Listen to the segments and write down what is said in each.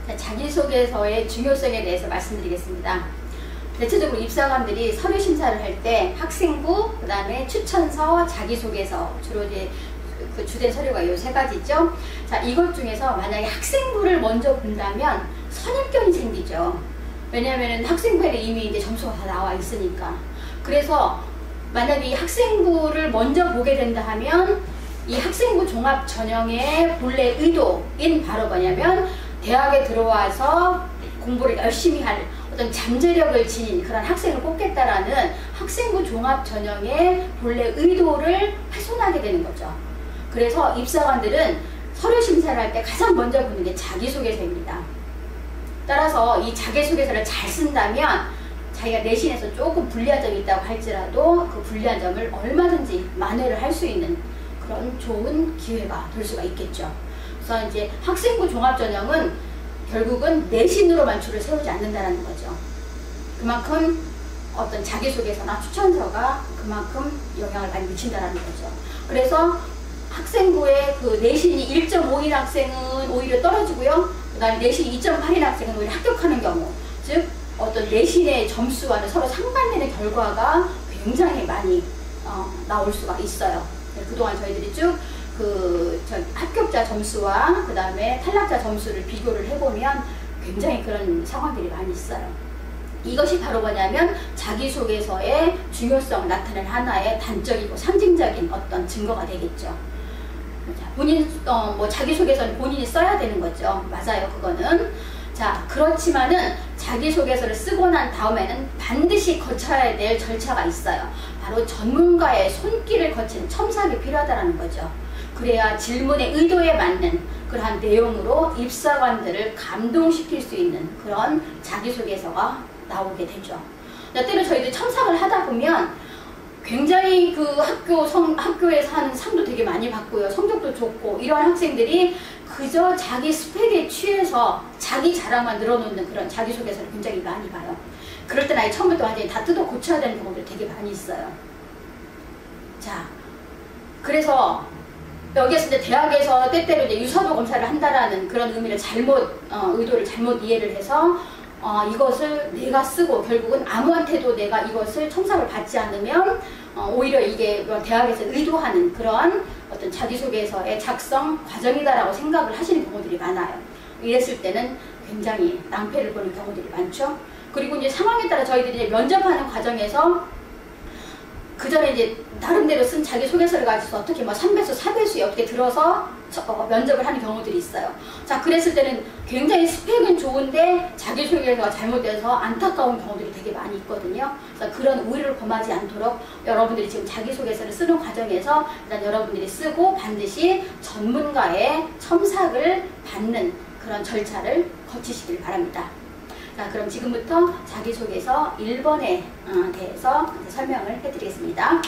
자, 자기소개서의 중요성에 대해서 말씀드리겠습니다. 대체적으로 입사관들이 서류 심사를 할 때 학생부, 그 다음에 추천서, 자기소개서, 주로 이제 그 주된 서류가 이 세 가지죠. 자, 이것 중에서 만약에 학생부를 먼저 본다면 선입견이 생기죠. 왜냐하면 학생부에 이미 이제 점수가 다 나와 있으니까. 그래서 만약에 이 학생부를 먼저 보게 된다 하면 이 학생부 종합 전형의 본래 의도인 바로 뭐냐면 대학에 들어와서 공부를 열심히 할 어떤 잠재력을 지닌 그런 학생을 뽑겠다라는 학생부 종합 전형의 본래 의도를 훼손하게 되는 거죠. 그래서 입사관들은 서류 심사를 할 때 가장 먼저 보는 게 자기소개서입니다. 따라서 이 자기소개서를 잘 쓴다면 자기가 내신에서 조금 불리한 점이 있다고 할지라도 그 불리한 점을 얼마든지 만회를 할 수 있는 그런 좋은 기회가 될 수가 있겠죠. 그래서 이제 학생부 종합전형은 결국은 내신으로만 줄을 세우지 않는다는 거죠. 그만큼 어떤 자기소개서나 추천서가 그만큼 영향을 많이 미친다는 거죠. 그래서 학생부의 그 내신이 1.5인 학생은 오히려 떨어지고요. 그 다음에 내신이 2.8인 학생은 오히려 합격하는 경우, 즉 어떤 내신의 점수와는 서로 상반되는 결과가 굉장히 많이 나올 수가 있어요. 그동안 저희들이 쭉 합격자 점수와 그 다음에 탈락자 점수를 비교를 해보면 굉장히 그런 상황들이 많이 있어요. 이것이 바로 뭐냐면 자기소개서의 중요성을 나타내는 하나의 단적이고 상징적인 어떤 증거가 되겠죠. 본인 자기소개서는 본인이 써야 되는 거죠. 맞아요, 그거는. 자, 그렇지만은 자기소개서를 쓰고 난 다음에는 반드시 거쳐야 될 절차가 있어요. 바로 전문가의 손길을 거치는 첨삭이 필요하다는 거죠. 그래야 질문의 의도에 맞는 그러한 내용으로 입사관들을 감동시킬 수 있는 그런 자기소개서가 나오게 되죠. 때로 저희들 첨삭을 하다 보면 굉장히 그 학교에서 하는 상도 되게 많이 받고요. 성적도 좋고 이러한 학생들이 그저 자기 스펙에 취해서 자기 자랑만 늘어놓는 그런 자기소개서를 굉장히 많이 봐요. 그럴 땐 아예 처음부터 완전히 다 뜯어 고쳐야 되는 경우도 되게 많이 있어요. 자, 그래서 여기에서 이제 대학에서 때때로 이제 유서도 검사를 한다라는 그런 의미를 의도를 잘못 이해를 해서 이것을 내가 쓰고 결국은 아무한테도 내가 이것을 첨삭을 받지 않으면 오히려 이게 대학에서 의도하는 그런 어떤 자기소개서의 작성 과정이다라고 생각을 하시는 경우들이 많아요. 이랬을 때는 굉장히 낭패를 보는 경우들이 많죠. 그리고 이제 상황에 따라 저희들이 이제 면접하는 과정에서 그 전에 이제 나름대로 쓴 자기소개서를 가지고 어떻게 3배수, 4배수에 어떻게 들어서 면접을 하는 경우들이 있어요. 자, 그랬을 때는 굉장히 스펙은 좋은데 자기소개서가 잘못돼서 안타까운 경우들이 되게 많이 있거든요. 그래서 그런 오해를 범하지 않도록 여러분들이 지금 자기소개서를 쓰는 과정에서 일단 여러분들이 쓰고 반드시 전문가의 첨삭을 받는 그런 절차를 거치시길 바랍니다. 자, 그럼 지금부터 자기소개서 1번에 대해서 설명을 해드리겠습니다.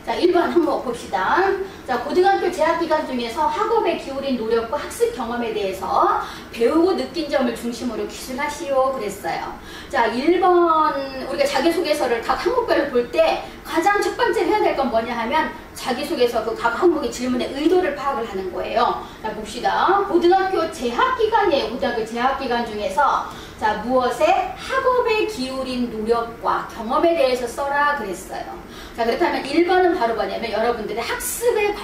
자, 1번 한번 봅시다. 자, 고등학교 재학기간 중에서 학업에 기울인 노력과 학습 경험에 대해서 배우고 느낀 점을 중심으로 기술하시오 그랬어요. 자, 1번 우리가 자기소개서를 각 항목별로 볼 때 가장 첫 번째 해야 될 건 뭐냐 하면 자기소개서 그 각 항목의 질문의 의도를 파악을 하는 거예요. 자, 봅시다. 고등학교 재학기간이에요. 고등학교 재학기간 중에서 자, 무엇에 학업에 기울인 노력과 경험에 대해서 써라 그랬어요. 자, 그렇다면 1번은 바로 뭐냐면 여러분들의 학습의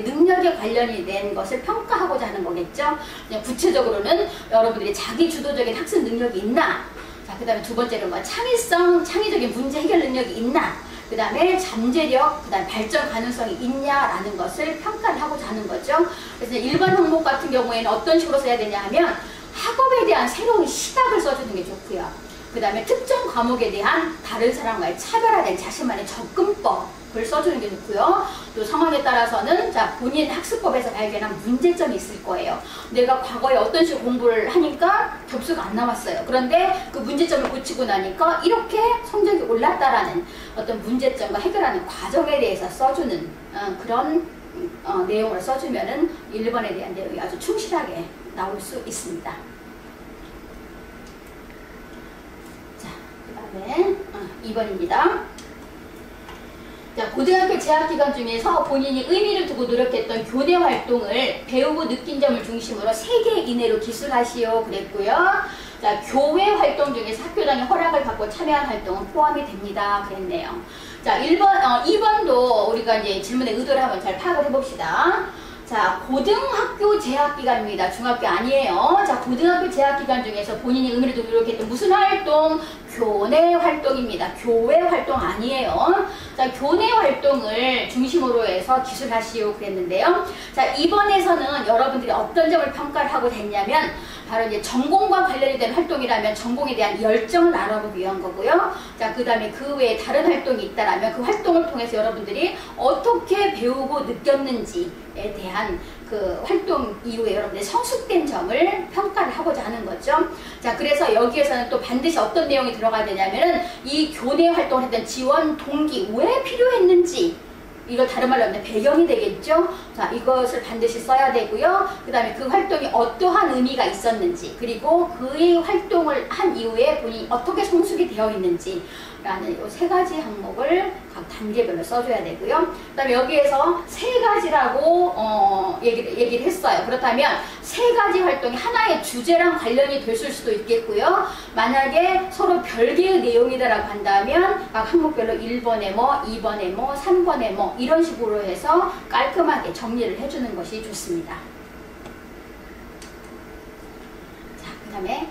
능력에 관련이 된 것을 평가하고자 하는 거겠죠. 그냥 구체적으로는 여러분들이 자기 주도적인 학습 능력이 있나, 자, 그 다음에 두 번째로 창의적인 문제 해결 능력이 있나, 그 다음에 잠재력, 그 다음에 발전 가능성이 있냐라는 것을 평가를 하고자 하는 거죠. 그래서 1번 항목 같은 경우에는 어떤 식으로 써야 되냐 하면 학업에 대한 새로운 시각을 써주는 게 좋고요. 그 다음에 특정 과목에 대한 다른 사람과의 차별화된 자신만의 접근법을 써주는 게 좋고요. 또 상황에 따라서는 자, 본인 학습법에서 발견한 문제점이 있을 거예요. 내가 과거에 어떤 식으로 공부를 하니까 점수가 안 나왔어요. 그런데 그 문제점을 고치고 나니까 이렇게 성적이 올랐다라는 어떤 문제점과 해결하는 과정에 대해서 써주는 그런 내용을 써주면은 1번에 대한 내용이 아주 충실하게 나올 수 있습니다. 자, 그 다음에 2번입니다. 자, 고등학교 재학기간 중에서 본인이 의미를 두고 노력했던 교내 활동을 배우고 느낀 점을 중심으로 3개 이내로 기술하시오 그랬고요. 자, 교회 활동 중에서 학교장의 허락을 받고 참여한 활동은 포함이 됩니다. 그랬네요. 자, 2번도 우리가 이제 질문의 의도를 한번 잘 파악을 해봅시다. 자, 고등학교 재학기간입니다. 중학교 아니에요. 자, 고등학교 재학기간 중에서 본인이 의미를 두고 노력했던 무슨 활동? 교내 활동입니다. 교회 활동 아니에요. 자, 교내 활동을 중심으로 해서 기술하시오 그랬는데요. 자, 이번에서는 여러분들이 어떤 점을 평가를 하고 됐냐면 바로 이제 전공과 관련이 된 활동이라면 전공에 대한 열정을 알아보기 위한 거고요. 자, 그 다음에 그 외에 다른 활동이 있다라면 그 활동을 통해서 여러분들이 어떻게 배우고 느꼈는지에 대한 그 활동 이후에 여러분들의 성숙된 점을 평가를 하고자 하는 거죠. 자, 그래서 여기에서는 또 반드시 어떤 내용이 들어가야 되냐면은 이 교내 활동을 했던 지원 동기 왜 필요했는지 이거 다른 말로 하면 배경이 되겠죠. 자, 이것을 반드시 써야 되고요. 그 다음에 그 활동이 어떠한 의미가 있었는지 그리고 그의 활동을 한 이후에 본인이 어떻게 성숙이 되어 있는지 라는 이 3가지 항목을 각 단계별로 써줘야 되고요. 그 다음에 여기에서 3가지라고 얘기를 했어요. 그렇다면 3가지 활동이 하나의 주제랑 관련이 됐을 수도 있겠고요. 만약에 서로 별개의 내용이다라고 한다면 각 항목별로 1번에 뭐, 2번에 뭐, 3번에 뭐 이런 식으로 해서 깔끔하게 정리를 해주는 것이 좋습니다. 자, 그 다음에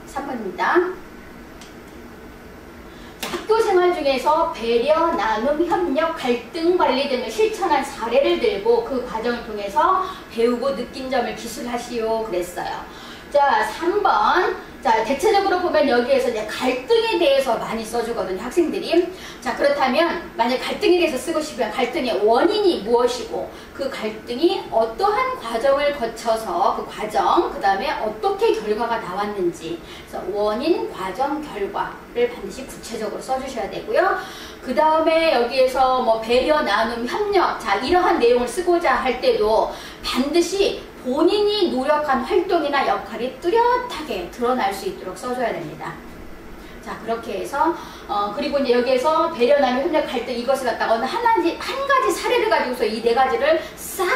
3번입니다. 학교생활 중에서 배려, 나눔, 협력, 갈등 관리 등을 실천한 사례를 들고 그 과정을 통해서 배우고 느낀 점을 기술하시오 그랬어요. 자, 3번. 자, 대체적으로 보면 여기에서 이제 갈등에 대해서 많이 써주거든요, 학생들이. 자, 그렇다면 만약 갈등에 대해서 쓰고 싶으면 갈등의 원인이 무엇이고 그 갈등이 어떠한 과정을 거쳐서 그 과정, 그 다음에 어떻게 결과가 나왔는지 그래서 원인, 과정, 결과를 반드시 구체적으로 써주셔야 되고요. 그 다음에 여기에서 뭐 배려, 나눔, 협력 자, 이러한 내용을 쓰고자 할 때도 반드시 본인이 노력한 활동이나 역할이 뚜렷하게 드러날 수 있도록 써줘야 됩니다. 자, 그렇게 해서 그리고 이제 여기에서 배려, 나눔, 협력, 갈등 이것을 갖다가 어느 한 가지 사례를 가지고서 이 4가지를 싹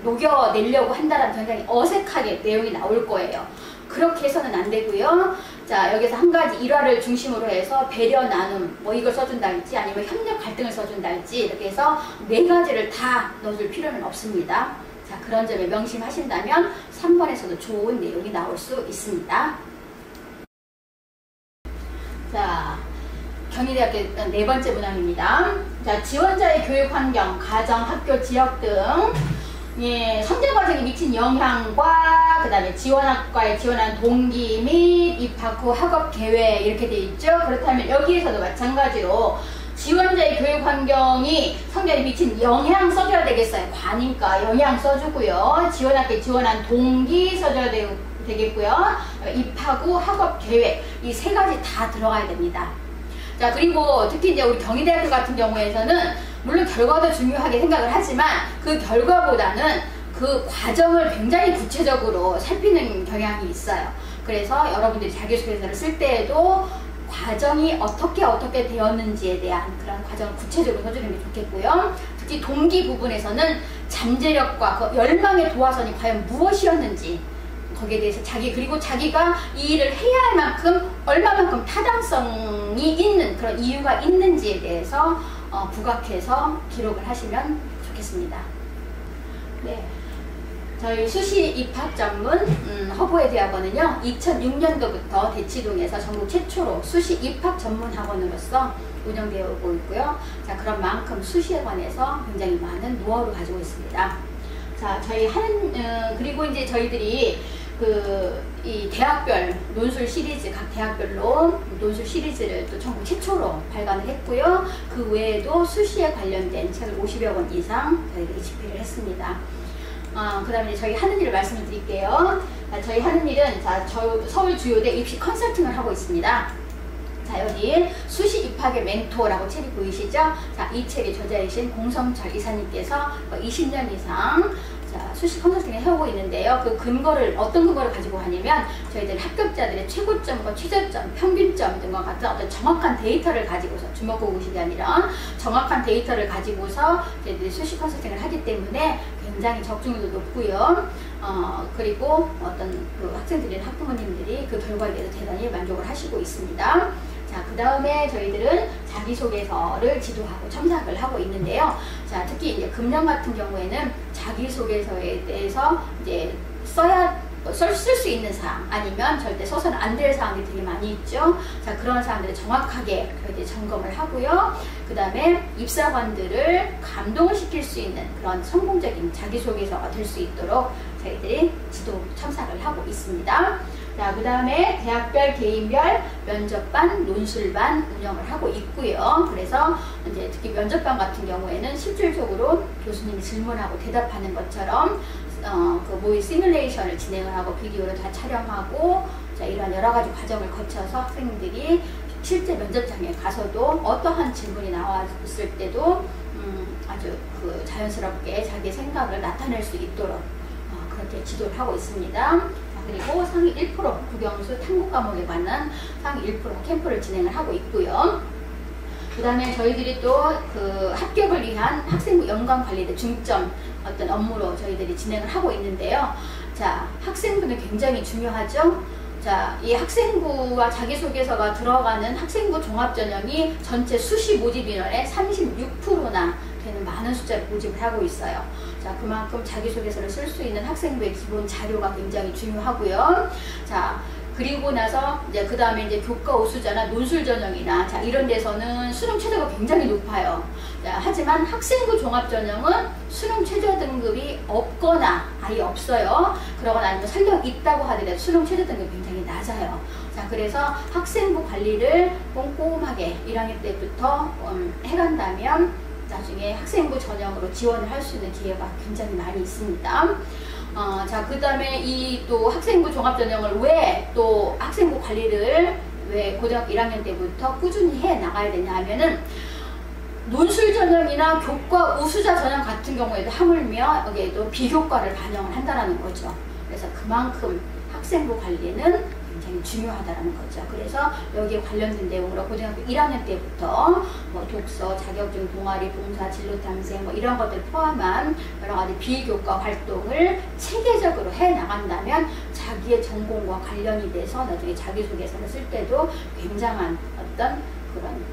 녹여내려고 한다는 굉장히 어색하게 내용이 나올 거예요. 그렇게 해서는 안 되고요. 자, 여기서 한 가지 일화를 중심으로 해서 배려, 나눔 뭐 이걸 써준다 할지 아니면 협력, 갈등을 써준다 할지 이렇게 해서 4가지를 다 넣어줄 필요는 없습니다. 자, 그런 점에 명심하신다면 3번에서도 좋은 내용이 나올 수 있습니다. 자, 경희대학교 4번째 문항입니다. 자, 지원자의 교육 환경, 가정, 학교, 지역 등 예, 선제 과정에 미친 영향과 그 다음에 지원학과에 지원한 동기 및 입학 후 학업 계획 이렇게 되어 있죠. 그렇다면 여기에서도 마찬가지로 지원자의 교육 환경이 성적에 미친 영향 써줘야 되겠어요. 과니까 영향 써주고요. 지원학교에 지원한 동기 써줘야 되겠고요. 입학 후 학업 계획 이 3가지 다 들어가야 됩니다. 자, 그리고 특히 이제 우리 경희대학교 같은 경우에서는 물론 결과도 중요하게 생각을 하지만 그 결과보다는 그 과정을 굉장히 구체적으로 살피는 경향이 있어요. 그래서 여러분들이 자기소개서를 쓸 때에도 과정이 어떻게 되었는지에 대한 그런 과정을 구체적으로 써주는 게 좋겠고요. 특히 동기 부분에서는 잠재력과 그 열망의 도화선이 과연 무엇이었는지 거기에 대해서 그리고 자기가 이 일을 해야 할 만큼 얼마만큼 타당성이 있는 그런 이유가 있는지에 대해서 부각해서 기록을 하시면 좋겠습니다. 네. 저희 수시 입학 전문 허브의 대학원은요 2006년도부터 대치동에서 전국 최초로 수시 입학 전문 학원으로서 운영되어 오고 있고요. 자, 그런 만큼 수시에 관해서 굉장히 많은 노하우를 가지고 있습니다. 자, 그리고 이제 저희들이 이 대학별 논술 시리즈, 각 대학별로 논술 시리즈를 또 전국 최초로 발간을 했고요. 그 외에도 수시에 관련된 책을 50여 권 이상 저희들이 집필을 했습니다. 그 다음에 저희 하는 일을 말씀을 드릴게요. 저희 하는 일은 서울 주요대 입시 컨설팅을 하고 있습니다. 자, 여기 수시 입학의 멘토라고 책이 보이시죠? 자, 이 책의 저자이신 공성철 이사님께서 20년 이상 자, 수시 컨설팅을 해오고 있는데요. 그 근거를 어떤 근거를 가지고 하냐면 저희들 합격자들의 최고점과 최저점, 평균점 등과 같은 어떤 정확한 데이터를 가지고서 주먹구구식이 아니라 정확한 데이터를 가지고서 저희들이 수시 컨설팅을 하기 때문에 굉장히 적중률도 높고요. 그리고 어떤 그 학생들이나 학부모님들이 그 결과에 대해서 대단히 만족을 하시고 있습니다. 자, 그 다음에 저희들은 자기소개서를 지도하고 첨삭을 하고 있는데요. 자, 특히 이제 금년 같은 경우에는 자기소개서에 대해서 이제 쓸 수 있는 사항 아니면 절대 써서는 안 될 사항들이 되게 많이 있죠. 자, 그런 사항들을 정확하게 이제 점검을 하고요. 그 다음에 입사관들을 감동을 시킬 수 있는 그런 성공적인 자기소개서가 될 수 있도록 저희들이 지도 첨삭을 하고 있습니다. 자, 그 다음에 대학별, 개인별 면접반, 논술반 운영을 하고 있고요. 그래서 이제 특히 면접반 같은 경우에는 실질적으로 교수님이 질문하고 대답하는 것처럼 그 모의 시뮬레이션을 진행을 하고 비디오를 다 촬영하고, 자, 이런 여러 가지 과정을 거쳐서 학생들이 실제 면접장에 가서도 어떠한 질문이 나왔을 때도 아주 그 자연스럽게 자기의 생각을 나타낼 수 있도록 그렇게 지도를 하고 있습니다. 그리고 상위 1% 국영수 탐구 과목에 관한 상위 1% 캠프를 진행을 하고 있고요. 그 다음에 저희들이 또 그 합격을 위한 학생부 연관 관리의 중점 어떤 업무로 저희들이 진행을 하고 있는데요. 자, 학생부는 굉장히 중요하죠. 자, 이 학생부와 자기소개서가 들어가는 학생부 종합전형이 전체 수시 모집 인원의 36%나 되는 많은 숫자를 모집을 하고 있어요. 자, 그만큼 자기소개서를 쓸 수 있는 학생부의 기본 자료가 굉장히 중요하고요. 자, 그리고 나서 이제 그 다음에 이제 교과 우수자나 논술 전형이나 자, 이런 데서는 수능 최저가 굉장히 높아요. 자, 하지만 학생부 종합 전형은 수능 최저 등급이 없거나 아예 없어요. 그러거나 아니면 설령 있다고 하더라도 수능 최저 등급이 굉장히 낮아요. 자, 그래서 학생부 관리를 꼼꼼하게 1학년 때부터 해간다면 나중에 학생부 전형으로 지원을 할 수 있는 기회가 굉장히 많이 있습니다. 자, 그 다음에 이 또 학생부 종합전형을 왜 또 학생부 관리를 왜 고등학교 1학년 때부터 꾸준히 해 나가야 되냐 하면은 논술 전형이나 교과 우수자 전형 같은 경우에도 하물며 여기에도 비교과를 반영을 한다는 거죠. 그래서 그만큼 학생부 관리는 굉장히 중요하다는 거죠. 그래서 여기에 관련된 내용으로 고등학교 1학년 때부터 뭐 독서, 자격증, 동아리, 봉사, 진로 탐색 뭐 이런 것들 포함한 여러 가지 비교과 활동을 체계적으로 해 나간다면 자기의 전공과 관련이 돼서 나중에 자기소개서를 쓸 때도 굉장한 어떤 그런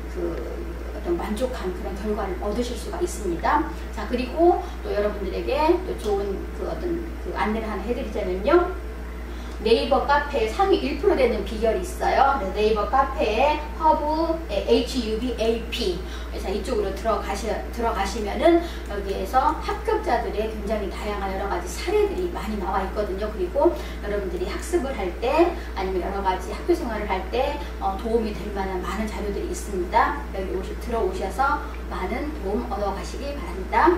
어떤 만족한 그런 결과를 얻으실 수가 있습니다. 자, 그리고 또 여러분들에게 또 좋은 그 어떤 그 안내를 하나 해드리자면요. 네이버 카페에 상위 1% 되는 비결이 있어요. 네이버 카페에 허브 HUBAP 그래서 이쪽으로 들어가시면은 여기에서 합격자들의 굉장히 다양한 여러 가지 사례들이 많이 나와 있거든요. 그리고 여러분들이 학습을 할 때 아니면 여러 가지 학교 생활을 할 때 도움이 될 만한 많은 자료들이 있습니다. 여기 들어오셔서 많은 도움 얻어 가시기 바랍니다.